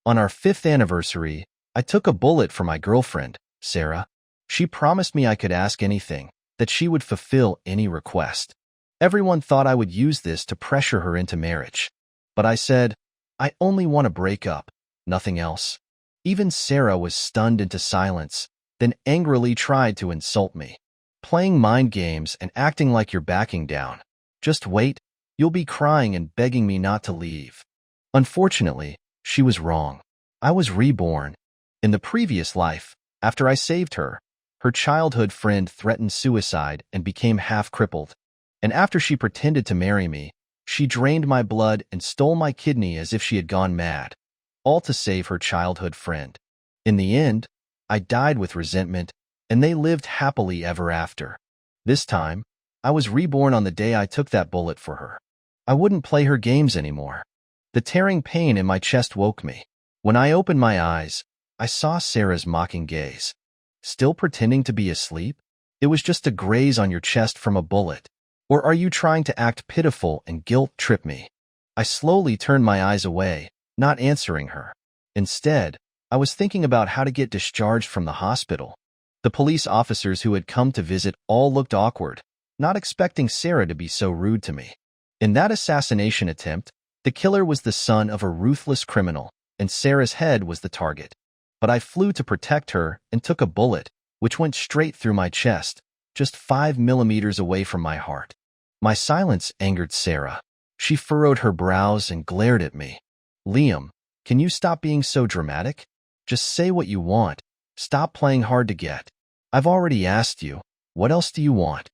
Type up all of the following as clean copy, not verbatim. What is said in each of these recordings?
On our 5th anniversary, I took a bullet for my girlfriend, Sarah. She promised me I could ask anything, that she would fulfill any request. Everyone thought I would use this to pressure her into marriage. But I said, I only want to break up, nothing else. Even Sarah was stunned into silence, then angrily tried to insult me. Playing mind games and acting like you're backing down. Just wait, you'll be crying and begging me not to leave. Unfortunately, she was wrong. I was reborn. In the previous life, after I saved her, her childhood friend threatened suicide and became half-crippled. And after she pretended to marry me, she drained my blood and stole my kidney as if she had gone mad, all to save her childhood friend. In the end, I died with resentment, and they lived happily ever after. This time, I was reborn on the day I took that bullet for her. I wouldn't play her games anymore. The tearing pain in my chest woke me. When I opened my eyes, I saw Sarah's mocking gaze. Still pretending to be asleep? It was just a graze on your chest from a bullet. Or are you trying to act pitiful and guilt-trip me? I slowly turned my eyes away, not answering her. Instead, I was thinking about how to get discharged from the hospital. The police officers who had come to visit all looked awkward, not expecting Sarah to be so rude to me. In that assassination attempt, the killer was the son of a ruthless criminal, and Sarah's head was the target. But I flew to protect her and took a bullet, which went straight through my chest, just 5 millimeters away from my heart. My silence angered Sarah. She furrowed her brows and glared at me. Liam, can you stop being so dramatic? Just say what you want. Stop playing hard to get. I've already asked you. What else do you want?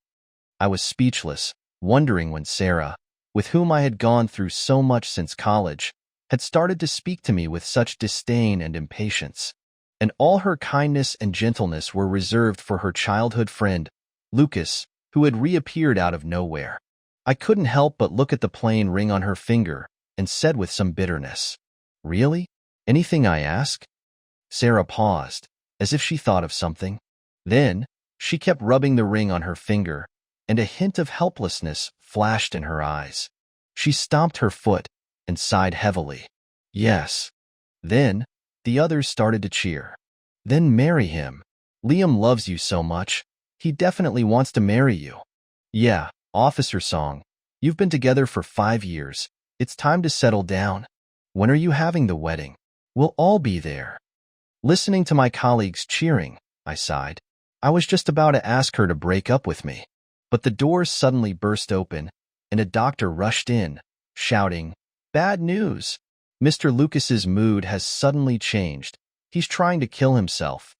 I was speechless, wondering when Sarah, with whom I had gone through so much since college, had started to speak to me with such disdain and impatience. And all her kindness and gentleness were reserved for her childhood friend, Lucas, who had reappeared out of nowhere. I couldn't help but look at the plain ring on her finger and said with some bitterness, Really? Anything I ask? Sarah paused, as if she thought of something. Then, she kept rubbing the ring on her finger, and a hint of helplessness flashed in her eyes. She stomped her foot and sighed heavily. Yes. Then, the others started to cheer. Then marry him. Liam loves you so much. He definitely wants to marry you. Yeah, Officer Song. You've been together for 5 years. It's time to settle down. When are you having the wedding? We'll all be there. Listening to my colleagues cheering, I sighed. I was just about to ask her to break up with me. But the doors suddenly burst open, and a doctor rushed in, shouting, Bad news! Mr. Lucas's mood has suddenly changed. He's trying to kill himself.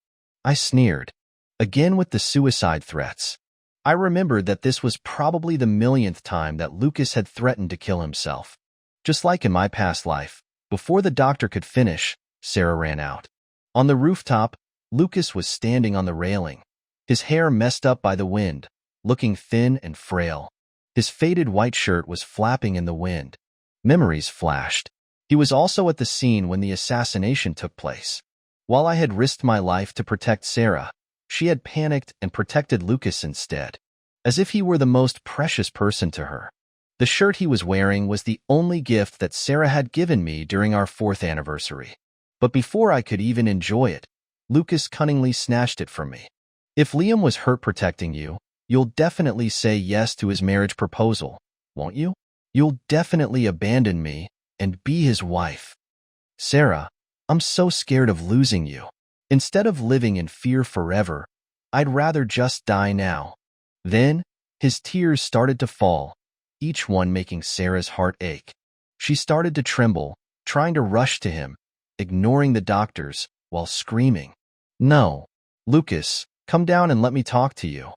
I sneered. Again with the suicide threats. I remembered that this was probably the millionth time that Lucas had threatened to kill himself. Just like in my past life, before the doctor could finish, Sarah ran out. On the rooftop, Lucas was standing on the railing, his hair messed up by the wind, looking thin and frail. His faded white shirt was flapping in the wind. Memories flashed. He was also at the scene when the assassination took place. While I had risked my life to protect Sarah, she had panicked and protected Lucas instead, as if he were the most precious person to her. The shirt he was wearing was the only gift that Sarah had given me during our 4th anniversary. But before I could even enjoy it, Lucas cunningly snatched it from me. If Liam was hurt protecting you, you'll definitely say yes to his marriage proposal, won't you? You'll definitely abandon me and be his wife. Sarah, I'm so scared of losing you. Instead of living in fear forever, I'd rather just die now. Then, his tears started to fall, each one making Sarah's heart ache. She started to tremble, trying to rush to him, ignoring the doctors, while screaming, No, Lucas, come down and let me talk to you.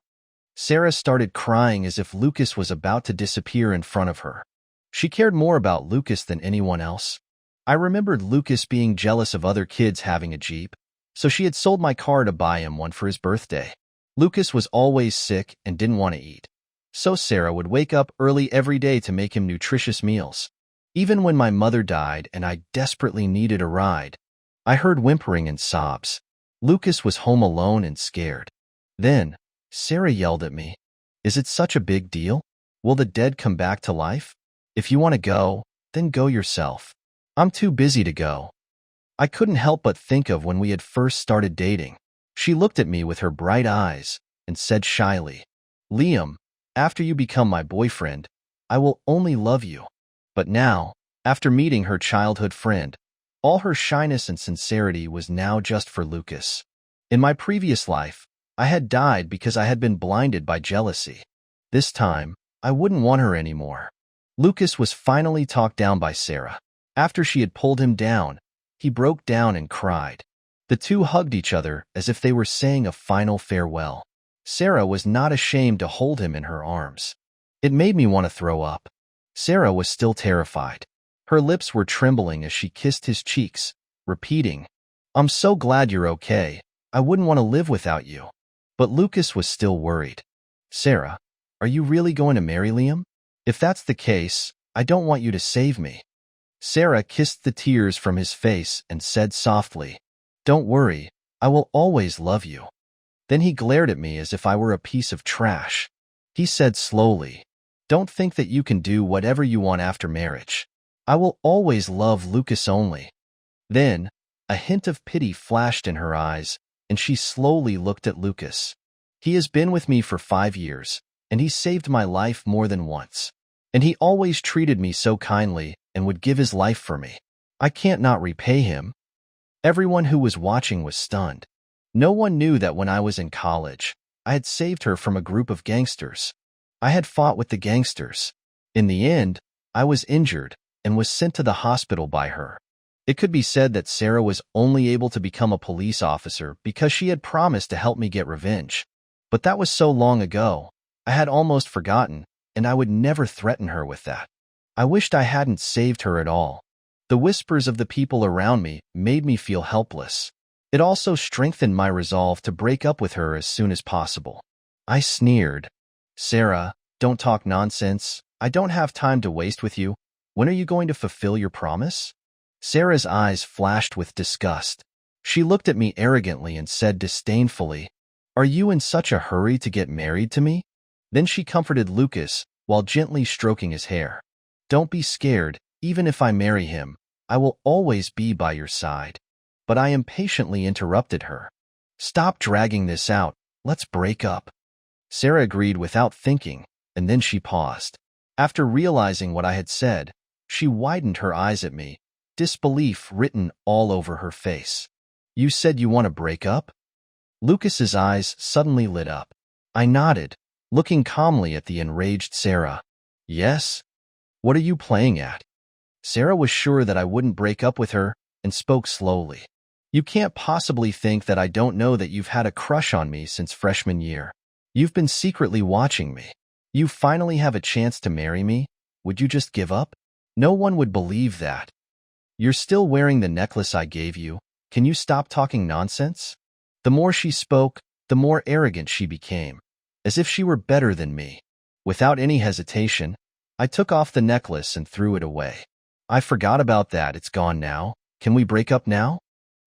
Sarah started crying as if Lucas was about to disappear in front of her. She cared more about Lucas than anyone else. I remembered Lucas being jealous of other kids having a Jeep, so she had sold my car to buy him one for his birthday. Lucas was always sick and didn't want to eat, so Sarah would wake up early every day to make him nutritious meals. Even when my mother died and I desperately needed a ride, I heard whimpering and sobs. Lucas was home alone and scared. Then, Sarah yelled at me, Is it such a big deal? Will the dead come back to life? If you want to go, then go yourself. I'm too busy to go. I couldn't help but think of when we had first started dating. She looked at me with her bright eyes and said shyly, "Liam, after you become my boyfriend, I will only love you." But now, after meeting her childhood friend, all her shyness and sincerity was now just for Lucas. In my previous life, I had died because I had been blinded by jealousy. This time, I wouldn't want her anymore. Lucas was finally talked down by Sarah. After she had pulled him down, he broke down and cried. The two hugged each other as if they were saying a final farewell. Sarah was not ashamed to hold him in her arms. It made me want to throw up. Sarah was still terrified. Her lips were trembling as she kissed his cheeks, repeating, "I'm so glad you're okay. I wouldn't want to live without you." But Lucas was still worried. "Sarah, are you really going to marry Liam? If that's the case, I don't want you to save me." Sarah kissed the tears from his face and said softly, "Don't worry, I will always love you." Then he glared at me as if I were a piece of trash. He said slowly, "Don't think that you can do whatever you want after marriage. I will always love Lucas only." Then, a hint of pity flashed in her eyes, and she slowly looked at Lucas. "He has been with me for 5 years, and he saved my life more than once. And he always treated me so kindly and would give his life for me. I can't not repay him." Everyone who was watching was stunned. No one knew that when I was in college, I had saved her from a group of gangsters. I had fought with the gangsters. In the end, I was injured and was sent to the hospital by her. It could be said that Sarah was only able to become a police officer because she had promised to help me get revenge. But that was so long ago, I had almost forgotten, and I would never threaten her with that. I wished I hadn't saved her at all. The whispers of the people around me made me feel helpless. It also strengthened my resolve to break up with her as soon as possible. I sneered, "Sarah, don't talk nonsense. I don't have time to waste with you. When are you going to fulfill your promise?" Sarah's eyes flashed with disgust. She looked at me arrogantly and said disdainfully, "Are you in such a hurry to get married to me?" Then she comforted Lucas while gently stroking his hair. "Don't be scared. Even if I marry him, I will always be by your side." But I impatiently interrupted her. "Stop dragging this out. Let's break up." Sarah agreed without thinking, and then she paused. After realizing what I had said, she widened her eyes at me, disbelief written all over her face. "You said you want to break up?" Lucas's eyes suddenly lit up. I nodded, looking calmly at the enraged Sarah. "Yes? What are you playing at?" Sarah was sure that I wouldn't break up with her and spoke slowly. "You can't possibly think that I don't know that you've had a crush on me since freshman year. You've been secretly watching me. You finally have a chance to marry me. Would you just give up? No one would believe that. You're still wearing the necklace I gave you. Can you stop talking nonsense?" The more she spoke, the more arrogant she became, as if she were better than me. Without any hesitation, I took off the necklace and threw it away. "I forgot about that. It's gone now. Can we break up now?"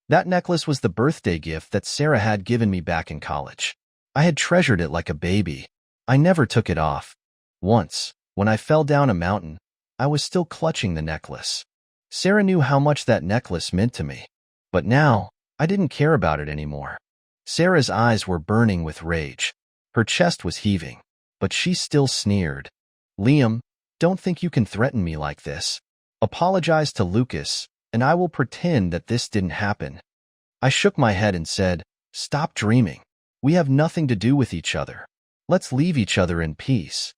That necklace was the birthday gift that Sarah had given me back in college. I had treasured it like a baby. I never took it off. Once, when I fell down a mountain, I was still clutching the necklace. Sarah knew how much that necklace meant to me. But now, I didn't care about it anymore. Sarah's eyes were burning with rage. Her chest was heaving, but she still sneered. "Liam, don't think you can threaten me like this. Apologize to Lucas, and I will pretend that this didn't happen." I shook my head and said, "Stop dreaming. We have nothing to do with each other. Let's leave each other in peace."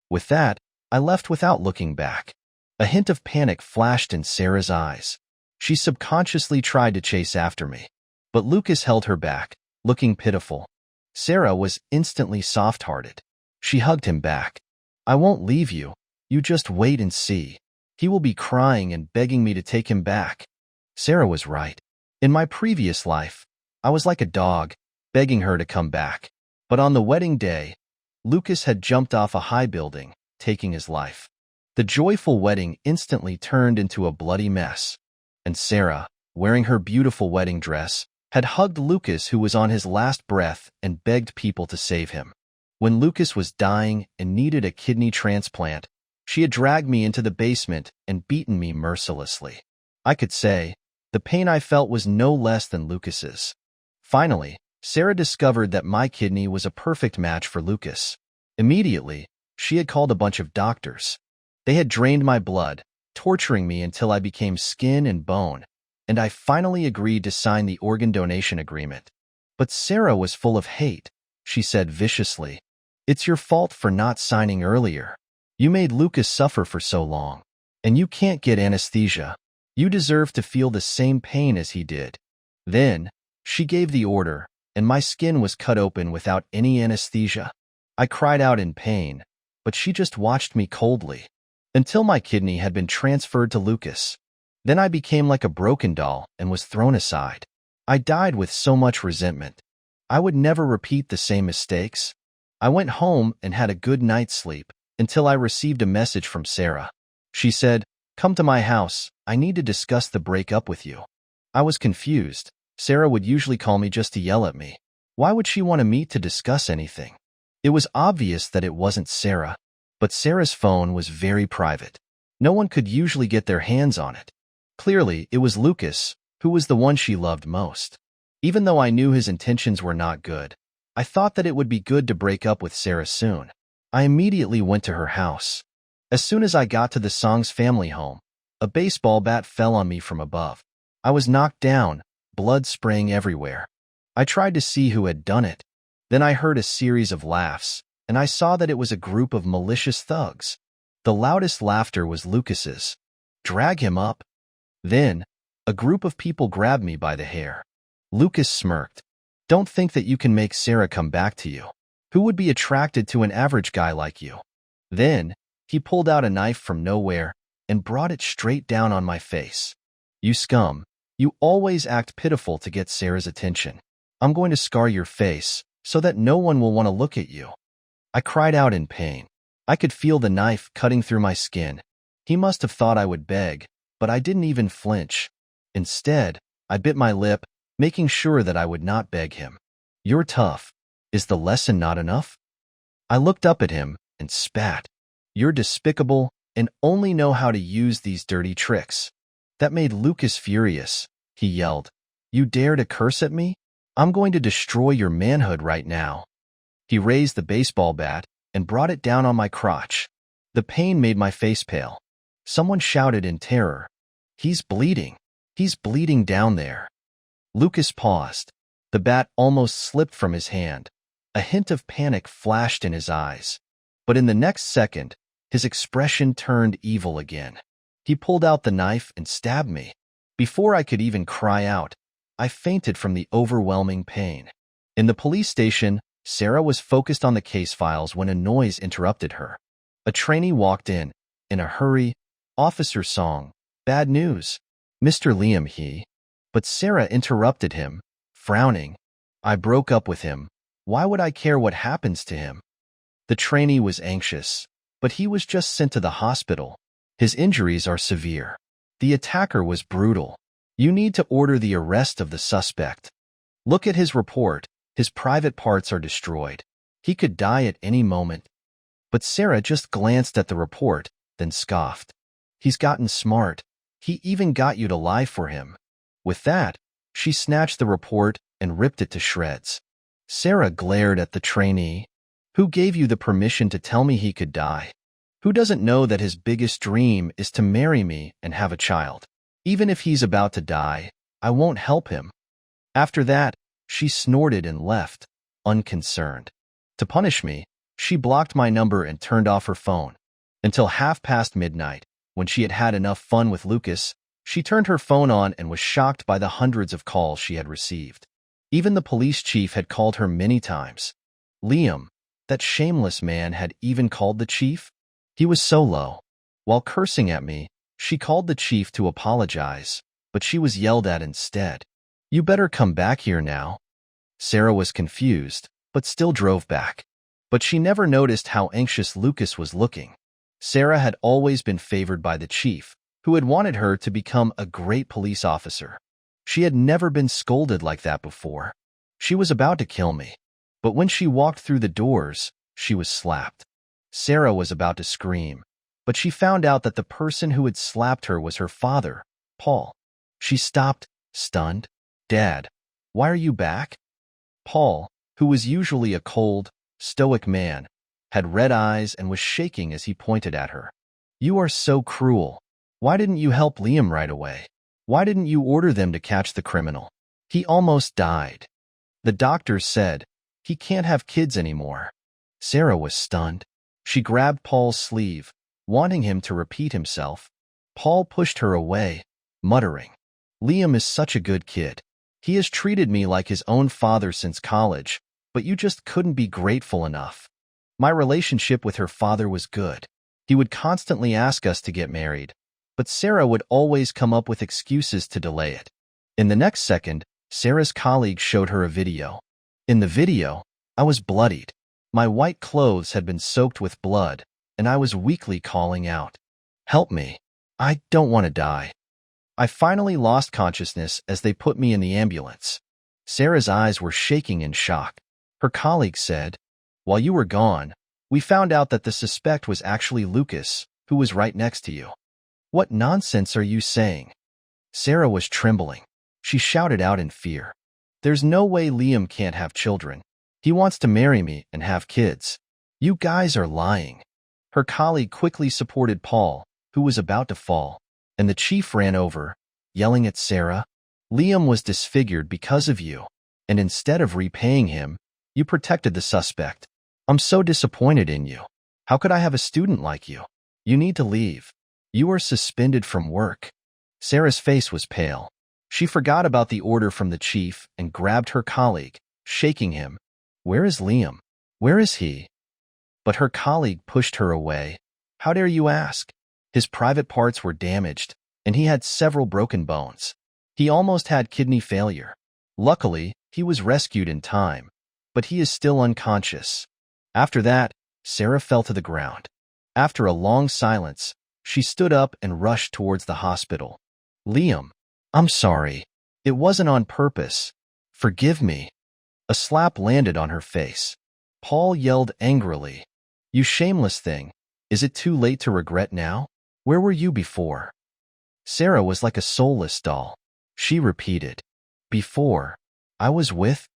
With that, I left without looking back. A hint of panic flashed in Sarah's eyes. She subconsciously tried to chase after me, but Lucas held her back, looking pitiful. Sarah was instantly soft-hearted. She hugged him back. "I won't leave you. You just wait and see. He will be crying and begging me to take him back." Sarah was right. In my previous life, I was like a dog, begging her to come back. But on the wedding day, Lucas had jumped off a high building, taking his life. The joyful wedding instantly turned into a bloody mess. And Sarah, wearing her beautiful wedding dress, had hugged Lucas, who was on his last breath, and begged people to save him. When Lucas was dying and needed a kidney transplant, she had dragged me into the basement and beaten me mercilessly. I could say, The pain I felt was no less than Lucas's. Finally, Sarah discovered that my kidney was a perfect match for Lucas. Immediately, she had called a bunch of doctors. They had drained my blood, torturing me until I became skin and bone, and I finally agreed to sign the organ donation agreement. But Sarah was full of hate. She said viciously, "It's your fault for not signing earlier. You made Lucas suffer for so long, and you can't get anesthesia. You deserve to feel the same pain as he did." Then, she gave the order, and my skin was cut open without any anesthesia. I cried out in pain, but she just watched me coldly, until my kidney had been transferred to Lucas. Then I became like a broken doll and was thrown aside. I died with so much resentment. I would never repeat the same mistakes. I went home and had a good night's sleep until I received a message from Sarah. She said, "Come to my house. I need to discuss the breakup with you." I was confused. Sarah would usually call me just to yell at me. Why would she want to meet to discuss anything? It was obvious that it wasn't Sarah, but Sarah's phone was very private. No one could usually get their hands on it. Clearly, it was Lucas, who was the one she loved most. Even though I knew his intentions were not good, I thought that it would be good to break up with Sarah soon. I immediately went to her house. As soon as I got to the Song's family home, a baseball bat fell on me from above. I was knocked down, blood spraying everywhere. I tried to see who had done it. Then I heard a series of laughs, and I saw that it was a group of malicious thugs. The loudest laughter was Lucas's. "Drag him up." Then, a group of people grabbed me by the hair. Lucas smirked. "Don't think that you can make Sarah come back to you. Who would be attracted to an average guy like you?" Then, he pulled out a knife from nowhere and brought it straight down on my face. "You scum. You always act pitiful to get Sarah's attention. I'm going to scar your face so that no one will want to look at you." I cried out in pain. I could feel the knife cutting through my skin. He must have thought I would beg, but I didn't even flinch. Instead, I bit my lip, making sure that I would not beg him. "You're tough. Is the lesson not enough?" I looked up at him and spat. "You're despicable and only know how to use these dirty tricks." That made Lucas furious. He yelled, "You dare to curse at me? I'm going to destroy your manhood right now." He raised the baseball bat and brought it down on my crotch. The pain made my face pale. Someone shouted in terror, "He's bleeding. He's bleeding down there." Lucas paused. The bat almost slipped from his hand. A hint of panic flashed in his eyes. But in the next second, his expression turned evil again. He pulled out the knife and stabbed me. Before I could even cry out, I fainted from the overwhelming pain. In the police station, Sarah was focused on the case files when a noise interrupted her. A trainee walked in a hurry. "Officer Song, bad news. Mr. Liam he." But Sarah interrupted him, frowning. "I broke up with him. Why would I care what happens to him?" The trainee was anxious, but he was just sent to the hospital. "His injuries are severe. The attacker was brutal. You need to order the arrest of the suspect. Look at his report. His private parts are destroyed. He could die at any moment." But Sarah just glanced at the report, then scoffed. "He's gotten smart. He even got you to lie for him." With that, she snatched the report and ripped it to shreds. Sarah glared at the trainee. "Who gave you the permission to tell me he could die? Who doesn't know that his biggest dream is to marry me and have a child? Even if he's about to die, I won't help him." After that, she snorted and left, unconcerned. To punish me, she blocked my number and turned off her phone. Until midnight, when she had had enough fun with Lucas, she turned her phone on and was shocked by the hundreds of calls she had received. Even the police chief had called her many times. Liam, that shameless man, had even called the chief. He was so low. While cursing at me, she called the chief to apologize, but she was yelled at instead. "You better come back here now." Sarah was confused, but still drove back. But she never noticed how anxious Lucas was looking. Sarah had always been favored by the chief, who had wanted her to become a great police officer. She had never been scolded like that before. She was about to kill me. But when she walked through the doors, she was slapped. Sarah was about to scream, but she found out that the person who had slapped her was her father, Paul. She stopped, stunned. Dad, why are you back? Paul, who was usually a cold, stoic man, had red eyes and was shaking as he pointed at her. You are so cruel. Why didn't you help Liam right away? Why didn't you order them to catch the criminal? He almost died. The doctors said, he can't have kids anymore. Sarah was stunned. She grabbed Paul's sleeve, wanting him to repeat himself. Paul pushed her away, muttering, Liam is such a good kid. He has treated me like his own father since college, but you just couldn't be grateful enough. My relationship with her father was good. He would constantly ask us to get married, but Sarah would always come up with excuses to delay it. In the next second, Sarah's colleague showed her a video. In the video, I was bloodied. My white clothes had been soaked with blood, and I was weakly calling out, help me. I don't want to die. I finally lost consciousness as they put me in the ambulance. Sarah's eyes were shaking in shock. Her colleague said, while you were gone, we found out that the suspect was actually Lucas, who was right next to you. What nonsense are you saying? Sarah was trembling. She shouted out in fear. There's no way Liam can't have children. He wants to marry me and have kids. You guys are lying. Her colleague quickly supported Paul, who was about to fall, and the chief ran over, yelling at Sarah, Liam was disfigured because of you, and instead of repaying him, you protected the suspect. I'm so disappointed in you. How could I have a student like you? You need to leave. You are suspended from work. Sarah's face was pale. She forgot about the order from the chief and grabbed her colleague, shaking him. Where is Liam? Where is he? But her colleague pushed her away. How dare you ask? His private parts were damaged, and he had several broken bones. He almost had kidney failure. Luckily, he was rescued in time, but he is still unconscious. After that, Sarah fell to the ground. After a long silence, she stood up and rushed towards the hospital. Liam, I'm sorry. It wasn't on purpose. Forgive me. A slap landed on her face. Paul yelled angrily. You shameless thing. Is it too late to regret now? Where were you before? Sarah was like a soulless doll. She repeated, before, I was with,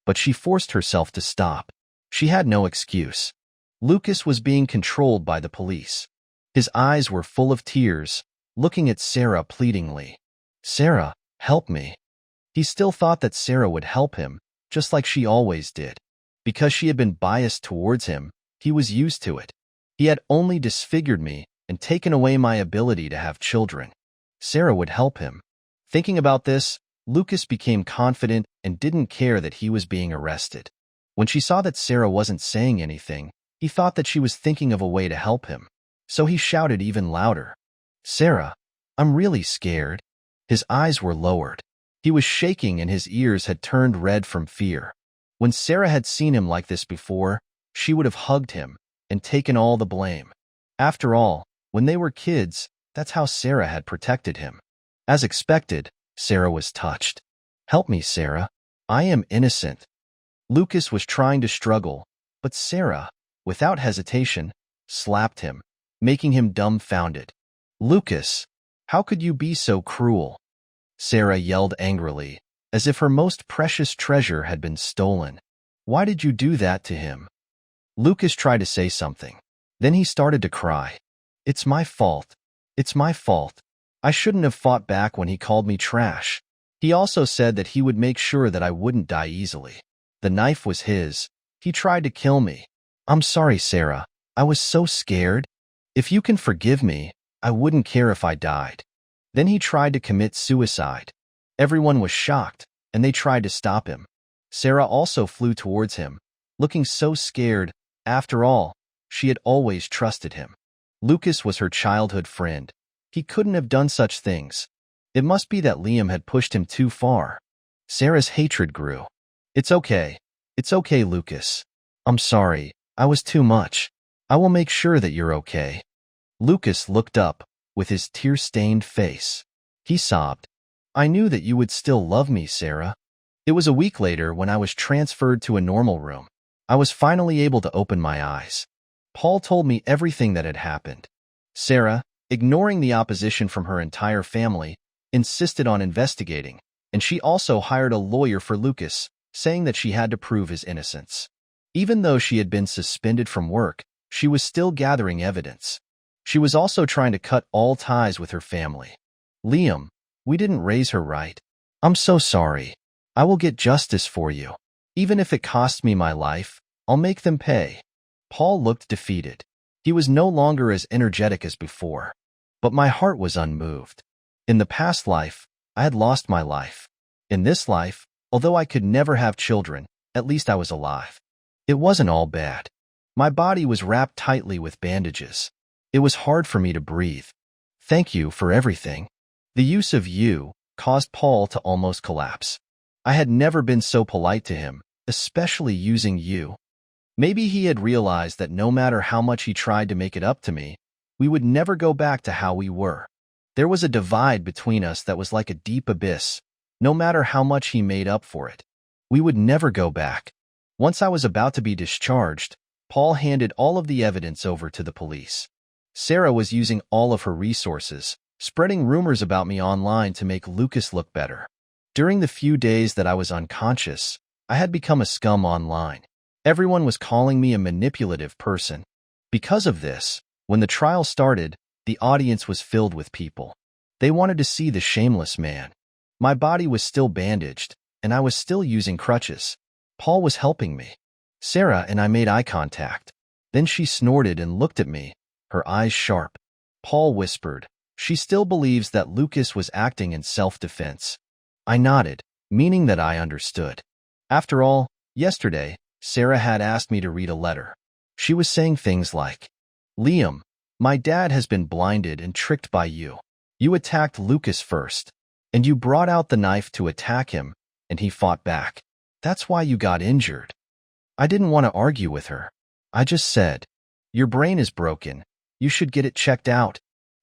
but she forced herself to stop. She had no excuse. Lucas was being controlled by the police. His eyes were full of tears, looking at Sarah pleadingly. Sarah, help me. He still thought that Sarah would help him, just like she always did. Because she had been biased towards him, he was used to it. He had only disfigured me and taken away my ability to have children. Sarah would help him. Thinking about this, Lucas became confident and didn't care that he was being arrested. When she saw that Sarah wasn't saying anything, he thought that she was thinking of a way to help him. So he shouted even louder. Sarah, I'm really scared. His eyes were lowered. He was shaking and his ears had turned red from fear. When Sarah had seen him like this before, she would have hugged him and taken all the blame. After all, when they were kids, that's how Sarah had protected him. As expected, Sarah was touched. Help me, Sarah. I am innocent. Lucas was trying to struggle, but Sarah, without hesitation, slapped him, making him dumbfounded. Lucas, how could you be so cruel? Sarah yelled angrily, as if her most precious treasure had been stolen. Why did you do that to him? Lucas tried to say something. Then he started to cry. It's my fault. It's my fault. I shouldn't have fought back when he called me trash. He also said that he would make sure that I wouldn't die easily. The knife was his. He tried to kill me. I'm sorry, Sarah. I was so scared. If you can forgive me, I wouldn't care if I died. Then he tried to commit suicide. Everyone was shocked, and they tried to stop him. Sarah also flew towards him, looking so scared. After all, she had always trusted him. Lucas was her childhood friend. He couldn't have done such things. It must be that Liam had pushed him too far. Sarah's hatred grew. It's okay. It's okay, Lucas. I'm sorry. I was too much. I will make sure that you're okay. Lucas looked up, with his tear-stained face. He sobbed. I knew that you would still love me, Sarah. It was a week later when I was transferred to a normal room. I was finally able to open my eyes. Paul told me everything that had happened. Sarah, ignoring the opposition from her entire family, insisted on investigating, and she also hired a lawyer for Lucas, saying that she had to prove his innocence. Even though she had been suspended from work, she was still gathering evidence. She was also trying to cut all ties with her family. Liam, we didn't raise her right. I'm so sorry. I will get justice for you. Even if it costs me my life, I'll make them pay. Paul looked defeated. He was no longer as energetic as before. But my heart was unmoved. In the past life, I had lost my life. In this life, although I could never have children, at least I was alive. It wasn't all bad. My body was wrapped tightly with bandages. It was hard for me to breathe. Thank you for everything. The use of you caused Paul to almost collapse. I had never been so polite to him, especially using you. Maybe he had realized that no matter how much he tried to make it up to me, we would never go back to how we were. There was a divide between us that was like a deep abyss. No matter how much he made up for it, we would never go back. Once I was about to be discharged, Paul handed all of the evidence over to the police. Sarah was using all of her resources, spreading rumors about me online to make Lucas look better. During the few days that I was unconscious, I had become a scum online. Everyone was calling me a manipulative person. Because of this, when the trial started, the audience was filled with people. They wanted to see the shameless man. My body was still bandaged, and I was still using crutches. Paul was helping me. Sarah and I made eye contact. Then she snorted and looked at me, her eyes sharp. Paul whispered, "She still believes that Lucas was acting in self-defense." I nodded, meaning that I understood. After all, yesterday, Sarah had asked me to read a letter. She was saying things like, "Liam, my dad has been blinded and tricked by you. You attacked Lucas first, and you brought out the knife to attack him, and he fought back. That's why you got injured." I didn't want to argue with her. I just said, "Your brain is broken. You should get it checked out."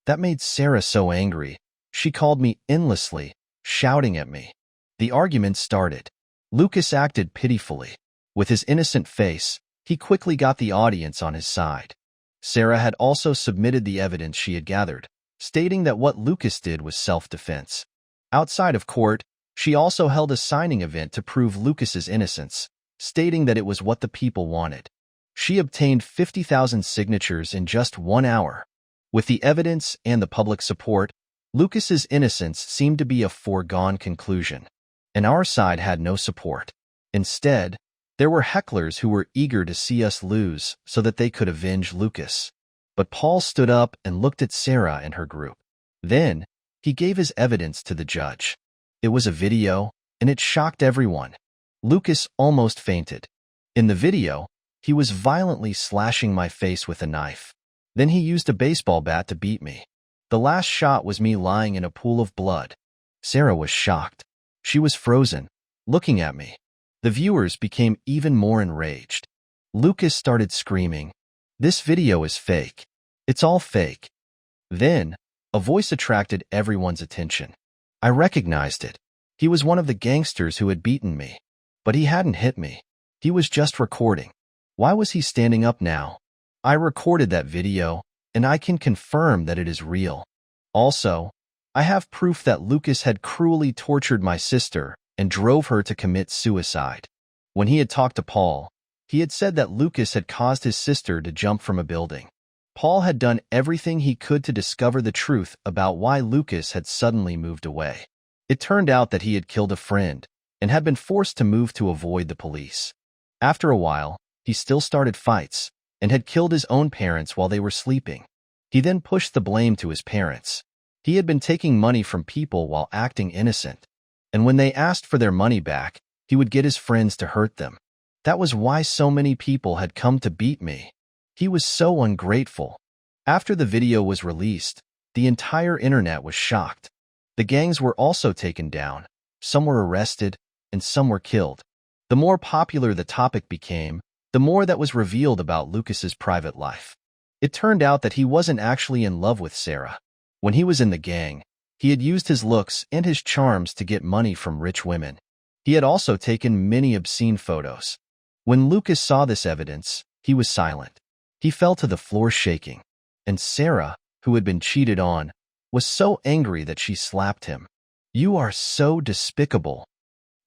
That made Sarah so angry. She called me endlessly, shouting at me. The argument started. Lucas acted pitifully. With his innocent face, he quickly got the audience on his side. Sarah had also submitted the evidence she had gathered, stating that what Lucas did was self-defense. Outside of court, she also held a signing event to prove Lucas's innocence, stating that it was what the people wanted. She obtained 50,000 signatures in just 1 hour. With the evidence and the public support, Lucas's innocence seemed to be a foregone conclusion, and our side had no support. Instead, there were hecklers who were eager to see us lose so that they could avenge Lucas. But Paul stood up and looked at Sarah and her group. Then, he gave his evidence to the judge. It was a video, and it shocked everyone. Lucas almost fainted. In the video, he was violently slashing my face with a knife. Then he used a baseball bat to beat me. The last shot was me lying in a pool of blood. Sarah was shocked. She was frozen, looking at me. The viewers became even more enraged. Lucas started screaming, "This video is fake. It's all fake." Then, a voice attracted everyone's attention. I recognized it. He was one of the gangsters who had beaten me. But he hadn't hit me. He was just recording. Why was he standing up now? I recorded that video, and I can confirm that it is real. Also, I have proof that Lucas had cruelly tortured my sister and drove her to commit suicide. When he had talked to Paul, he had said that Lucas had caused his sister to jump from a building. Paul had done everything he could to discover the truth about why Lucas had suddenly moved away. It turned out that he had killed a friend and had been forced to move to avoid the police. After a while, he still started fights and had killed his own parents while they were sleeping. He then pushed the blame to his parents. He had been taking money from people while acting innocent, and when they asked for their money back, he would get his friends to hurt them. That was why so many people had come to beat me. He was so ungrateful. After the video was released, the entire internet was shocked. The gangs were also taken down. Some were arrested, and some were killed. The more popular the topic became, the more that was revealed about Lucas's private life. It turned out that he wasn't actually in love with Sarah. When he was in the gang, he had used his looks and his charms to get money from rich women. He had also taken many obscene photos. When Lucas saw this evidence, he was silent. He fell to the floor shaking. And Sarah, who had been cheated on, was so angry that she slapped him. You are so despicable.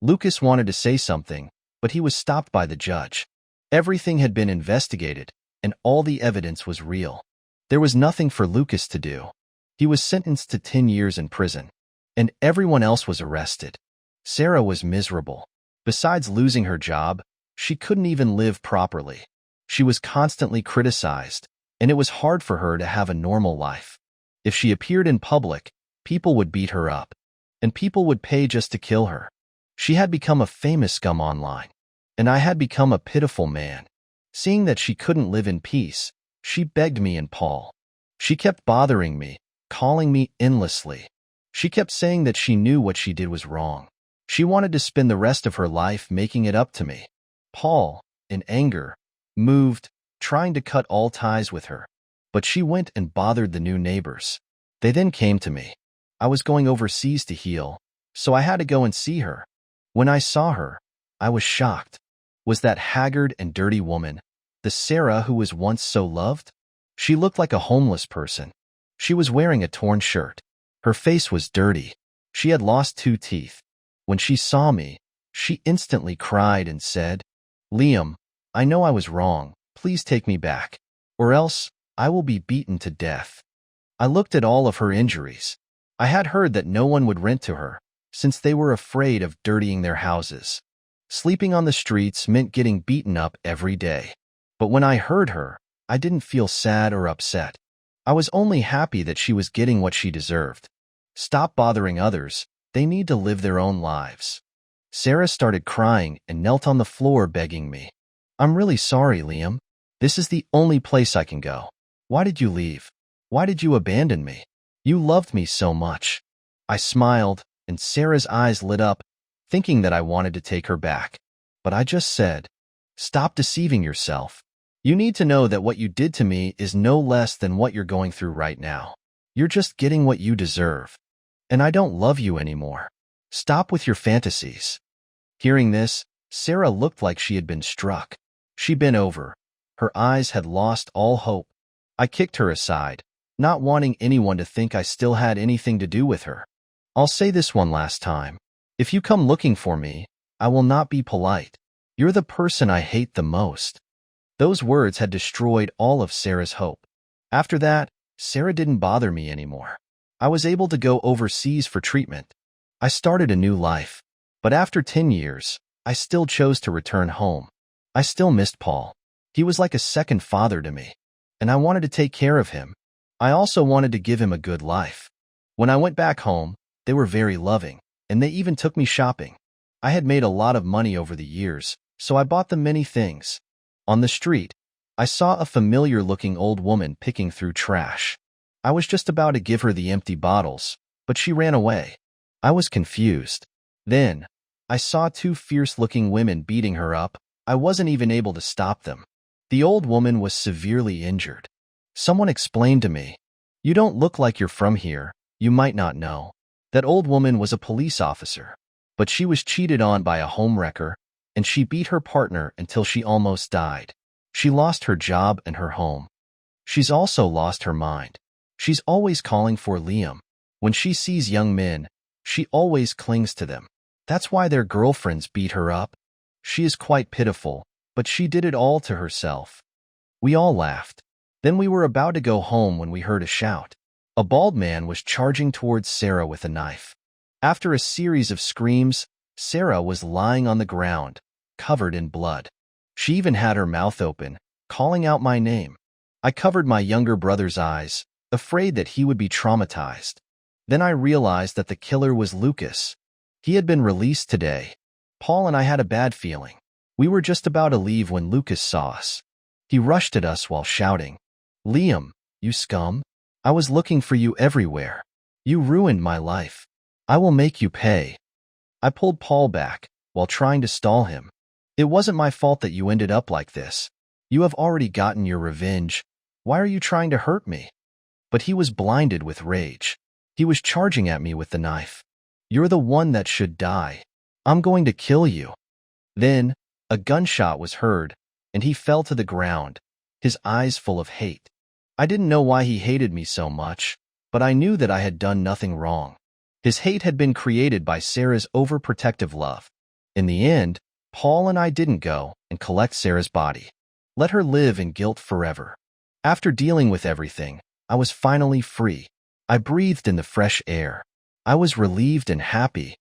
Lucas wanted to say something, but he was stopped by the judge. Everything had been investigated, and all the evidence was real. There was nothing for Lucas to do. He was sentenced to 10 years in prison, and everyone else was arrested. Sarah was miserable. Besides losing her job, she couldn't even live properly. She was constantly criticized, and it was hard for her to have a normal life. If she appeared in public, people would beat her up, and people would pay just to kill her. She had become a famous scum online, and I had become a pitiful man. Seeing that she couldn't live in peace, she begged me and Paul. She kept bothering me, calling me endlessly. She kept saying that she knew what she did was wrong. She wanted to spend the rest of her life making it up to me. Paul, in anger, moved, trying to cut all ties with her. But she went and bothered the new neighbors. They then came to me. I was going overseas to heal, so I had to go and see her. When I saw her, I was shocked. Was that haggard and dirty woman the Sarah who was once so loved? She looked like a homeless person. She was wearing a torn shirt. Her face was dirty. She had lost 2 teeth. When she saw me, she instantly cried and said, "Liam, I know I was wrong. Please take me back, or else I will be beaten to death." I looked at all of her injuries. I had heard that no one would rent to her, since they were afraid of dirtying their houses. Sleeping on the streets meant getting beaten up every day. But when I heard her, I didn't feel sad or upset. I was only happy that she was getting what she deserved. Stop bothering others. They need to live their own lives. Sarah started crying and knelt on the floor begging me. "I'm really sorry, Liam. This is the only place I can go. Why did you leave? Why did you abandon me? You loved me so much." I smiled, and Sarah's eyes lit up, thinking that I wanted to take her back. But I just said, "Stop deceiving yourself. You need to know that what you did to me is no less than what you're going through right now. You're just getting what you deserve. And I don't love you anymore. Stop with your fantasies." Hearing this, Sarah looked like she had been struck. She bent over. Her eyes had lost all hope. I kicked her aside, not wanting anyone to think I still had anything to do with her. "I'll say this one last time. If you come looking for me, I will not be polite. You're the person I hate the most." Those words had destroyed all of Sarah's hope. After that, Sarah didn't bother me anymore. I was able to go overseas for treatment. I started a new life. But after 10 years, I still chose to return home. I still missed Paul. He was like a second father to me, and I wanted to take care of him. I also wanted to give him a good life. When I went back home, they were very loving, and they even took me shopping. I had made a lot of money over the years, so I bought them many things. On the street, I saw a familiar-looking old woman picking through trash. I was just about to give her the empty bottles, but she ran away. I was confused. Then, I saw 2 fierce-looking women beating her up. I wasn't even able to stop them. The old woman was severely injured. Someone explained to me, "You don't look like you're from here. You might not know." That old woman was a police officer, but she was cheated on by a homewrecker, and she beat her partner until she almost died. She lost her job and her home. She's also lost her mind. She's always calling for Liam. When she sees young men, she always clings to them. That's why their girlfriends beat her up. She is quite pitiful, but she did it all to herself. We all laughed. Then we were about to go home when we heard a shout. A bald man was charging towards Sarah with a knife. After a series of screams, Sarah was lying on the ground, covered in blood. She even had her mouth open, calling out my name. I covered my younger brother's eyes, afraid that he would be traumatized. Then I realized that the killer was Lucas. He had been released today. Paul and I had a bad feeling. We were just about to leave when Lucas saw us. He rushed at us while shouting, "Liam, you scum! I was looking for you everywhere. You ruined my life. I will make you pay." I pulled Paul back, while trying to stall him. "It wasn't my fault that you ended up like this. You have already gotten your revenge. Why are you trying to hurt me?" But he was blinded with rage. He was charging at me with the knife. "You're the one that should die. I'm going to kill you." Then, a gunshot was heard, and he fell to the ground, his eyes full of hate. I didn't know why he hated me so much, but I knew that I had done nothing wrong. His hate had been created by Sarah's overprotective love. In the end, Paul and I didn't go and collect Sarah's body. Let her live in guilt forever. After dealing with everything, I was finally free. I breathed in the fresh air. I was relieved and happy,